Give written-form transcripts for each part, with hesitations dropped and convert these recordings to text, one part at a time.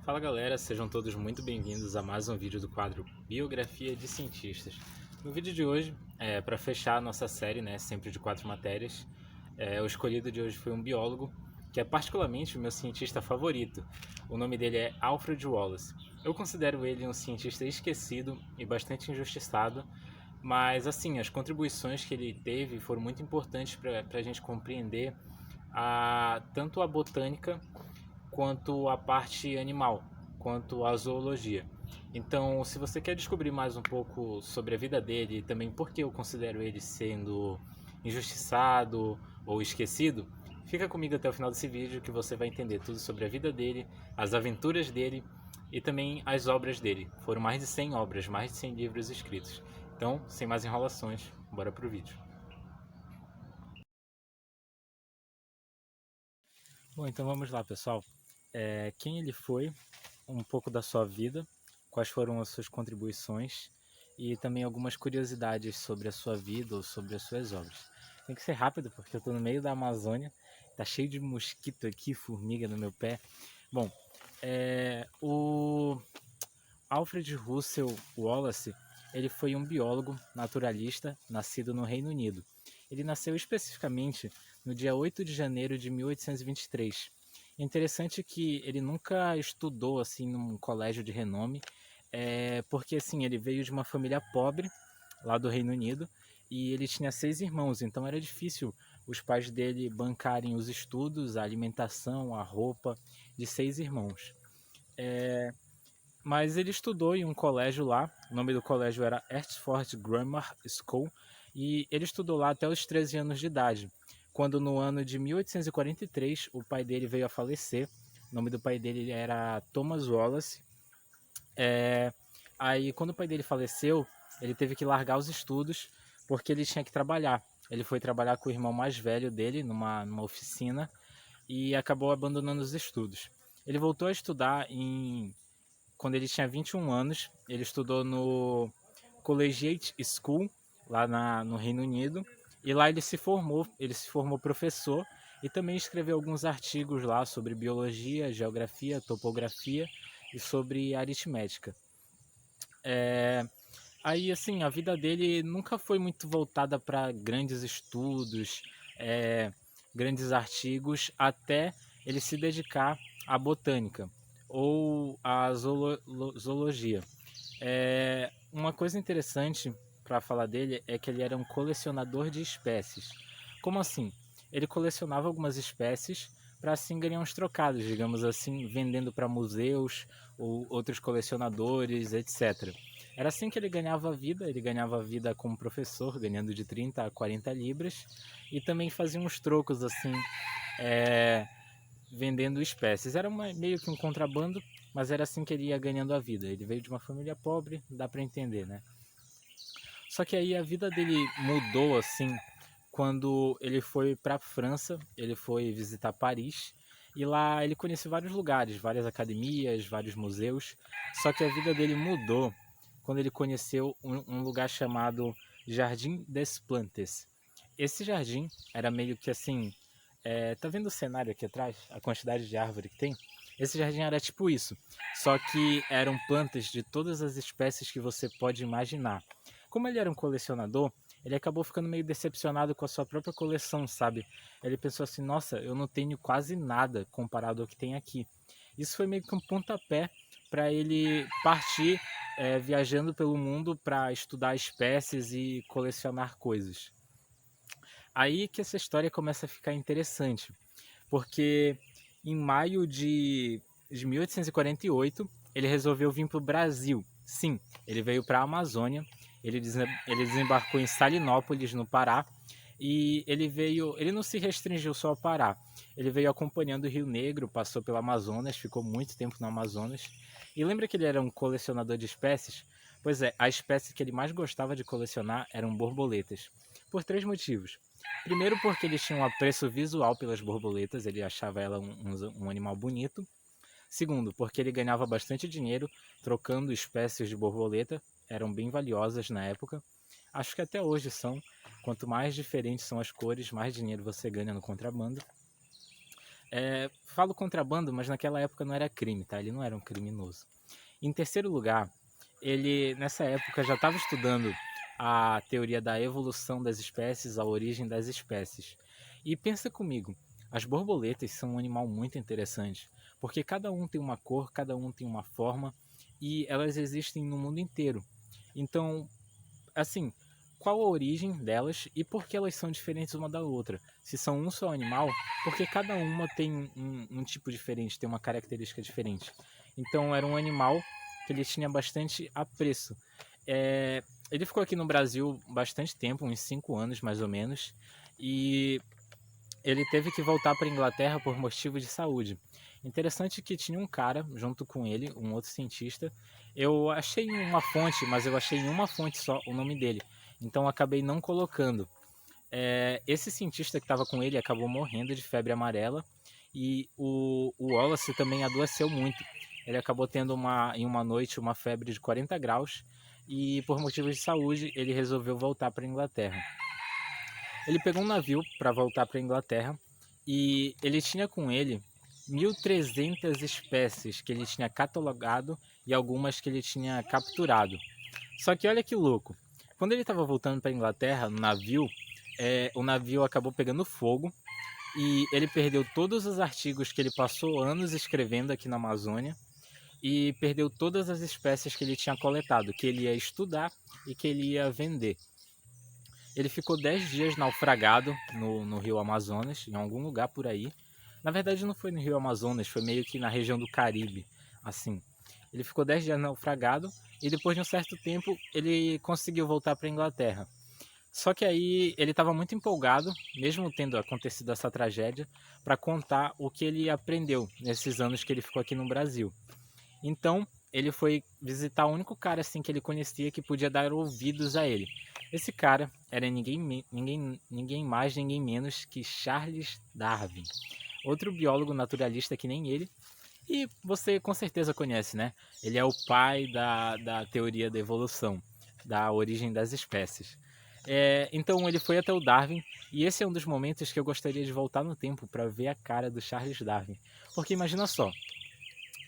Fala galera, sejam todos muito bem-vindos a mais um vídeo do quadro Biografia de Cientistas. No vídeo de hoje, para fechar a nossa série, sempre de 4 matérias, o escolhido de hoje foi um biólogo, que é particularmente o meu cientista favorito. O nome dele é Alfred Wallace. Eu considero ele um cientista esquecido e bastante injustiçado, mas assim, as contribuições que ele teve foram muito importantes para a gente compreender tanto a botânica quanto a parte animal, quanto a zoologia. Então, se você quer descobrir mais um pouco sobre a vida dele e também por que eu considero ele sendo injustiçado ou esquecido, fica comigo até o final desse vídeo que você vai entender tudo sobre a vida dele, as aventuras dele e também as obras dele. Foram mais de 100 obras, mais de 100 livros escritos. Então, sem mais enrolações, bora pro vídeo. Bom, então vamos lá, pessoal. Quem ele foi, um pouco da sua vida, quais foram as suas contribuições e também algumas curiosidades sobre a sua vida ou sobre as suas obras. Tem que ser rápido porque eu estou no meio da Amazônia, tá cheio de mosquito aqui, formiga no meu pé. Bom, o Alfred Russel Wallace, ele foi um biólogo naturalista nascido no Reino Unido. Ele nasceu especificamente no dia 8 de janeiro de 1823. É interessante que ele nunca estudou assim num colégio de renome, porque assim ele veio de uma família pobre lá do Reino Unido e ele tinha 6 irmãos, então era difícil os pais dele bancarem os estudos, a alimentação, a roupa de 6 irmãos. Mas ele estudou em um colégio lá, o nome do colégio era Hertford Grammar School, e ele estudou lá até os 13 anos de idade, quando no ano de 1843 o pai dele veio a falecer. O nome do pai dele era Thomas Wallace. Aí quando o pai dele faleceu, ele teve que largar os estudos porque ele tinha que trabalhar. Ele foi trabalhar com o irmão mais velho dele numa oficina e acabou abandonando os estudos. Ele voltou a estudar quando ele tinha 21 anos. Ele estudou no Collegiate School, lá no Reino Unido, e lá ele se formou professor e também escreveu alguns artigos lá sobre biologia, geografia, topografia e sobre aritmética. Aí, assim, a vida dele nunca foi muito voltada para grandes estudos, é, grandes artigos, até ele se dedicar à botânica ou à zoologia. Uma coisa interessante para falar dele é que ele era um colecionador de espécies. Como assim? Ele colecionava algumas espécies para assim ganhar uns trocados, digamos assim, vendendo para museus ou outros colecionadores, etc. Era assim que ele ganhava vida como professor, ganhando de 30 a 40 libras, e também fazia uns trocos assim, é, vendendo espécies. Era meio que um contrabando, mas era assim que ele ia ganhando a vida. Ele veio de uma família pobre, dá para entender, né? Só que aí a vida dele mudou assim quando ele foi para a França, ele foi visitar Paris e lá ele conheceu vários lugares, várias academias, vários museus. Só que a vida dele mudou quando ele conheceu um lugar chamado Jardim des Plantes. Esse jardim era meio que assim, tá vendo o cenário aqui atrás? A quantidade de árvore que tem? Esse jardim era tipo isso, só que eram plantas de todas as espécies que você pode imaginar. Como ele era um colecionador, ele acabou ficando meio decepcionado com a sua própria coleção, sabe? Ele pensou assim: nossa, eu não tenho quase nada comparado ao que tem aqui. Isso foi meio que um pontapé para ele partir viajando pelo mundo para estudar espécies e colecionar coisas. Aí que essa história começa a ficar interessante, porque em maio de 1848 ele resolveu vir para o Brasil. Sim, ele veio para a Amazônia, ele desembarcou em Salinópolis, no Pará, e ele não se restringiu só ao Pará, ele veio acompanhando o Rio Negro, passou pelo Amazonas, ficou muito tempo no Amazonas. E lembra que ele era um colecionador de espécies? Pois é, a espécie que ele mais gostava de colecionar eram borboletas, por 3 motivos. Primeiro, porque ele tinha um apreço visual pelas borboletas, ele achava ela um animal bonito. Segundo, porque ele ganhava bastante dinheiro trocando espécies de borboleta, eram bem valiosas na época. Acho que até hoje são. Quanto mais diferentes são as cores, mais dinheiro você ganha no contrabando. Falo contrabando, mas naquela época não era crime, tá? Ele não era um criminoso. Em terceiro lugar, ele nessa época já estava estudando a teoria da evolução das espécies, a origem das espécies. E pensa comigo, as borboletas são um animal muito interessante, porque cada um tem uma cor, cada um tem uma forma e elas existem no mundo inteiro. Então, assim, qual a origem delas e por que elas são diferentes uma da outra? Se são um só animal, porque cada uma tem um tipo diferente, tem uma característica diferente. Então era um animal que ele tinha bastante apreço. Ele ficou aqui no Brasil bastante tempo, uns 5 anos mais ou menos, e ele teve que voltar para a Inglaterra por motivo de saúde. Interessante que tinha um cara junto com ele, um outro cientista. Eu achei em uma fonte, mas eu achei em uma fonte só o nome dele. Então acabei não colocando. Esse cientista que estava com ele acabou morrendo de febre amarela e o Wallace também adoeceu muito. Ele acabou tendo em uma noite uma febre de 40 graus e por motivos de saúde ele resolveu voltar para a Inglaterra. Ele pegou um navio para voltar para a Inglaterra e ele tinha com ele 1.300 espécies que ele tinha catalogado e algumas que ele tinha capturado. Só que olha que louco, quando ele estava voltando para a Inglaterra no navio, o navio acabou pegando fogo e ele perdeu todos os artigos que ele passou anos escrevendo aqui na Amazônia e perdeu todas as espécies que ele tinha coletado, que ele ia estudar e que ele ia vender. Ele ficou 10 dias naufragado no rio Amazonas, em algum lugar por aí. Na verdade não foi no rio Amazonas, foi meio que na região do Caribe, assim. Ele ficou 10 dias naufragado e depois de um certo tempo ele conseguiu voltar para a Inglaterra. Só que aí ele estava muito empolgado, mesmo tendo acontecido essa tragédia, para contar o que ele aprendeu nesses anos que ele ficou aqui no Brasil. Então, ele foi visitar o único cara assim que ele conhecia que podia dar ouvidos a ele. Esse cara era ninguém mais, ninguém menos que Charles Darwin, outro biólogo naturalista que nem ele. E você com certeza conhece, né? Ele é o pai da teoria da evolução, da origem das espécies. Então ele foi até o Darwin e esse é um dos momentos que eu gostaria de voltar no tempo para ver a cara do Charles Darwin. Porque imagina só,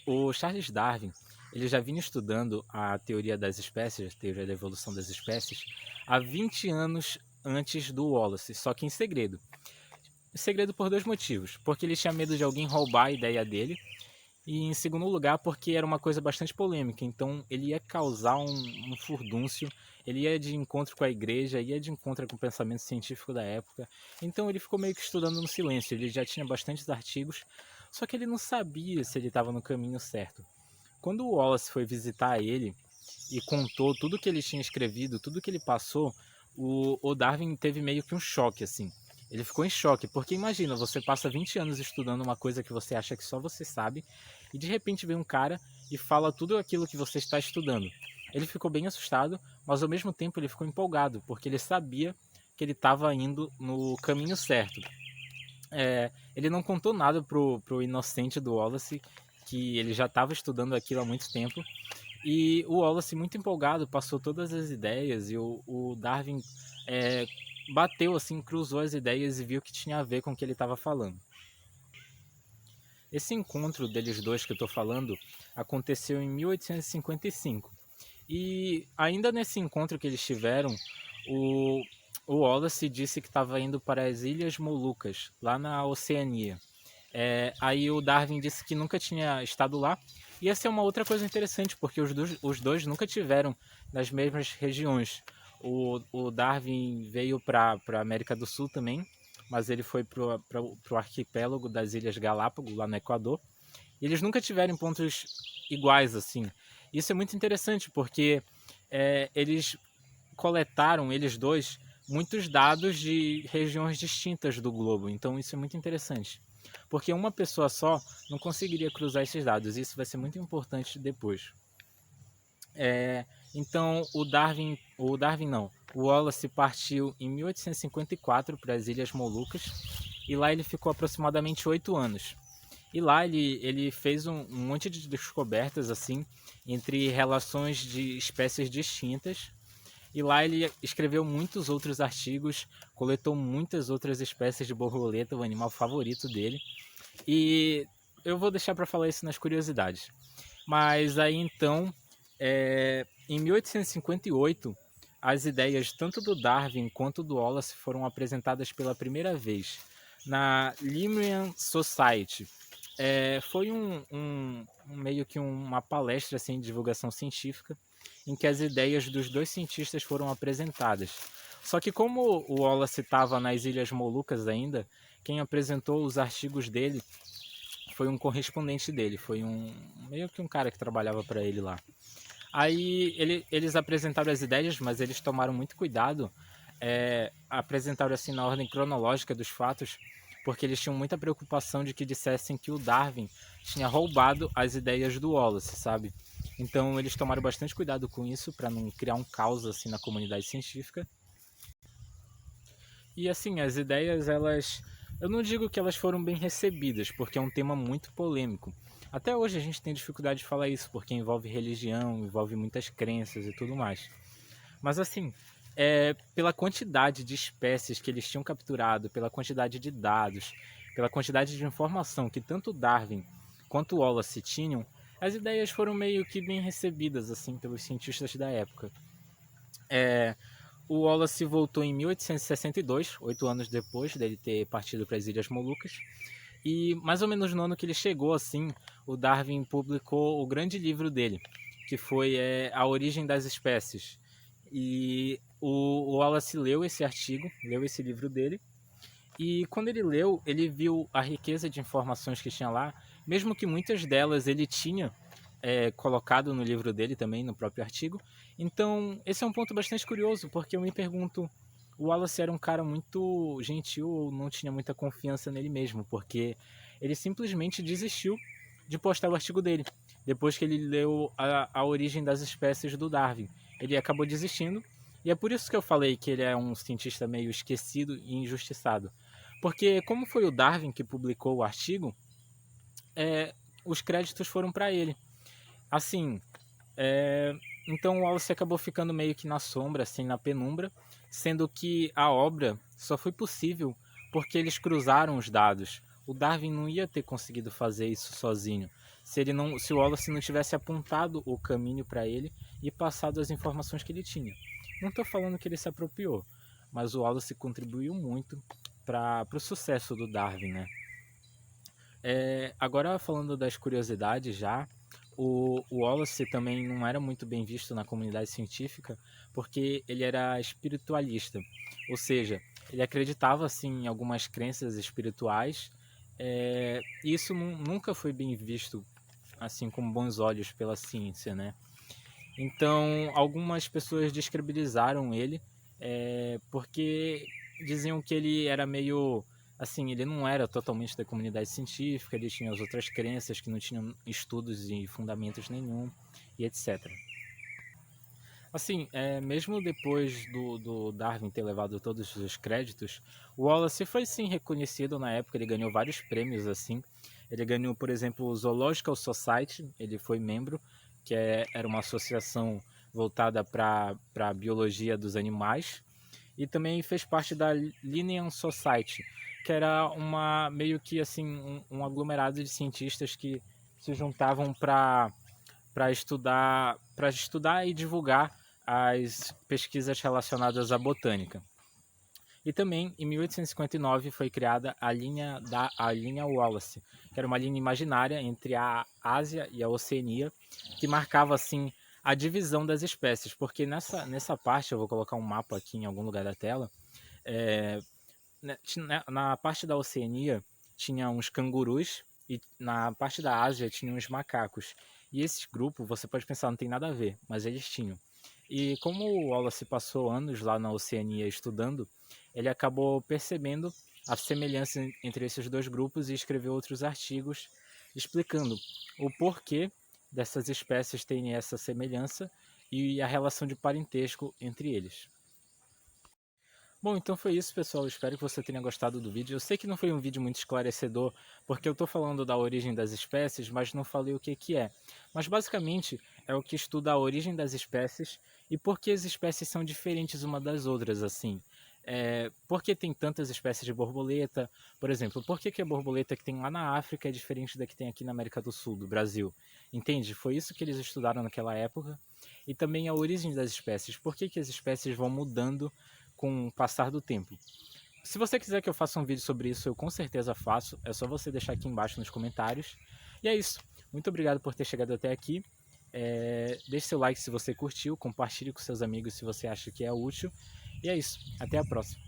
o Charles Darwin, ele já vinha estudando a teoria das espécies, a teoria da evolução das espécies, há 20 anos antes do Wallace, só que em segredo. Em segredo por dois motivos. Porque ele tinha medo de alguém roubar a ideia dele, e em segundo lugar porque era uma coisa bastante polêmica, então ele ia causar um furdúncio, ele ia de encontro com a igreja, ia de encontro com o pensamento científico da época, então ele ficou meio que estudando no silêncio, ele já tinha bastantes artigos, só que ele não sabia se ele estava no caminho certo. Quando o Wallace foi visitar ele e contou tudo que ele tinha escrevido, tudo que ele passou, o Darwin teve meio que um choque, assim. Ele ficou em choque, porque imagina, você passa 20 anos estudando uma coisa que você acha que só você sabe, e de repente vem um cara e fala tudo aquilo que você está estudando. Ele ficou bem assustado, mas ao mesmo tempo ele ficou empolgado, porque ele sabia que ele estava indo no caminho certo. Ele não contou nada pro inocente do Wallace, que ele já estava estudando aquilo há muito tempo, e o Wallace, muito empolgado, passou todas as ideias e o Darwin bateu assim, cruzou as ideias e viu que tinha a ver com o que ele estava falando. Esse encontro deles dois que eu estou falando aconteceu em 1855. E ainda nesse encontro que eles tiveram, o Wallace disse que estava indo para as Ilhas Molucas, lá na Oceania. Aí o Darwin disse que nunca tinha estado lá. E essa é uma outra coisa interessante, porque os dois nunca tiveram nas mesmas regiões. O Darwin veio para a América do Sul também, mas ele foi para o arquipélago das Ilhas Galápagos, lá no Equador. E eles nunca tiveram pontos iguais assim. Isso é muito interessante, porque eles coletaram, eles dois, muitos dados de regiões distintas do globo. Então isso é muito interessante. Porque uma pessoa só não conseguiria cruzar esses dados. Isso vai ser muito importante depois. Então o Darwin não. O Wallace partiu em 1854 para as Ilhas Molucas e lá ele ficou aproximadamente 8 anos. E lá ele fez um monte de descobertas assim entre relações de espécies distintas. E lá ele escreveu muitos outros artigos, coletou muitas outras espécies de borboleta, o animal favorito dele. E eu vou deixar para falar isso nas curiosidades. Mas aí então, em 1858, as ideias tanto do Darwin quanto do Wallace foram apresentadas pela primeira vez na Linnean Society. Foi meio que uma palestra assim, de divulgação científica em que as ideias dos dois cientistas foram apresentadas. Só que como o Wallace estava nas Ilhas Molucas ainda, quem apresentou os artigos dele foi um correspondente dele, foi meio que um cara que trabalhava para ele lá. Aí eles apresentaram as ideias, mas eles tomaram muito cuidado, apresentaram assim na ordem cronológica dos fatos, porque eles tinham muita preocupação de que dissessem que o Darwin tinha roubado as ideias do Wallace, sabe? Então eles tomaram bastante cuidado com isso para não criar um caos assim na comunidade científica. E assim, as ideias, eu não digo que elas foram bem recebidas, porque é um tema muito polêmico. Até hoje a gente tem dificuldade de falar isso, porque envolve religião, envolve muitas crenças e tudo mais. Mas assim, pela quantidade de espécies que eles tinham capturado, pela quantidade de dados, pela quantidade de informação que tanto Darwin quanto Wallace tinham, as ideias foram meio que bem recebidas assim pelos cientistas da época. O Wallace voltou em 1862, 8 anos depois dele ter partido para as Ilhas Molucas. E mais ou menos no ano que ele chegou, assim, o Darwin publicou o grande livro dele, que foi A Origem das Espécies. E o Wallace leu esse artigo, leu esse livro dele, e quando ele leu, ele viu a riqueza de informações que tinha lá, mesmo que muitas delas ele tinha colocado no livro dele também, no próprio artigo. Então, esse é um ponto bastante curioso, porque eu me pergunto, o Wallace era um cara muito gentil ou não tinha muita confiança nele mesmo, porque ele simplesmente desistiu de postar o artigo dele, depois que ele leu a origem das espécies do Darwin. Ele acabou desistindo, e é por isso que eu falei que ele é um cientista meio esquecido e injustiçado. Porque como foi o Darwin que publicou o artigo, os créditos foram para ele. Assim, então o Wallace acabou ficando meio que na sombra, assim, na penumbra, sendo que a obra só foi possível porque eles cruzaram os dados. O Darwin não ia ter conseguido fazer isso sozinho, se o Wallace não tivesse apontado o caminho para ele e passado as informações que ele tinha. Não estou falando que ele se apropriou, mas o Wallace contribuiu muito para o sucesso do Darwin, né? Agora falando das curiosidades já, o Wallace também não era muito bem visto na comunidade científica porque ele era espiritualista, ou seja, ele acreditava assim, em algumas crenças espirituais, e isso nunca foi bem visto assim com bons olhos pela ciência, né? Então algumas pessoas descredibilizaram ele porque diziam que ele era meio assim, ele não era totalmente da comunidade científica, ele tinha as outras crenças que não tinham estudos e fundamentos nenhum, e etc. Assim, mesmo depois do Darwin ter levado todos os créditos, o Wallace foi sim reconhecido na época, ele ganhou vários prêmios assim. Ele ganhou, por exemplo, o Zoological Society, ele foi membro, que era uma associação voltada para a biologia dos animais, e também fez parte da Linnean Society, que era meio que assim um aglomerado de cientistas que se juntavam para estudar e divulgar as pesquisas relacionadas à botânica. E também, em 1859, foi criada a linha Wallace, que era uma linha imaginária entre a Ásia e a Oceania, que marcava assim a divisão das espécies, porque nessa parte, eu vou colocar um mapa aqui em algum lugar da tela, é, na parte da Oceania tinha uns cangurus e na parte da Ásia tinha uns macacos. E esse grupo, você pode pensar, não tem nada a ver, mas eles tinham. E como o Wallace passou anos lá na Oceania estudando, ele acabou percebendo a semelhança entre esses dois grupos e escreveu outros artigos explicando o porquê dessas espécies terem essa semelhança e a relação de parentesco entre eles. Bom, então foi isso, pessoal. Espero que você tenha gostado do vídeo. Eu sei que não foi um vídeo muito esclarecedor, porque eu estou falando da origem das espécies, mas não falei o que que é. Mas basicamente é o que estuda a origem das espécies e por que as espécies são diferentes uma das outras, assim. Por que tem tantas espécies de borboleta? Por exemplo, por que a borboleta que tem lá na África é diferente da que tem aqui na América do Sul, do Brasil? Entende? Foi isso que eles estudaram naquela época. E também a origem das espécies. Por que as espécies vão mudando com o passar do tempo? Se você quiser que eu faça um vídeo sobre isso, eu com certeza faço. É só você deixar aqui embaixo nos comentários. E é isso. Muito obrigado por ter chegado até aqui. Deixe seu like se você curtiu, compartilhe com seus amigos se você acha que é útil. E é isso. Até a próxima.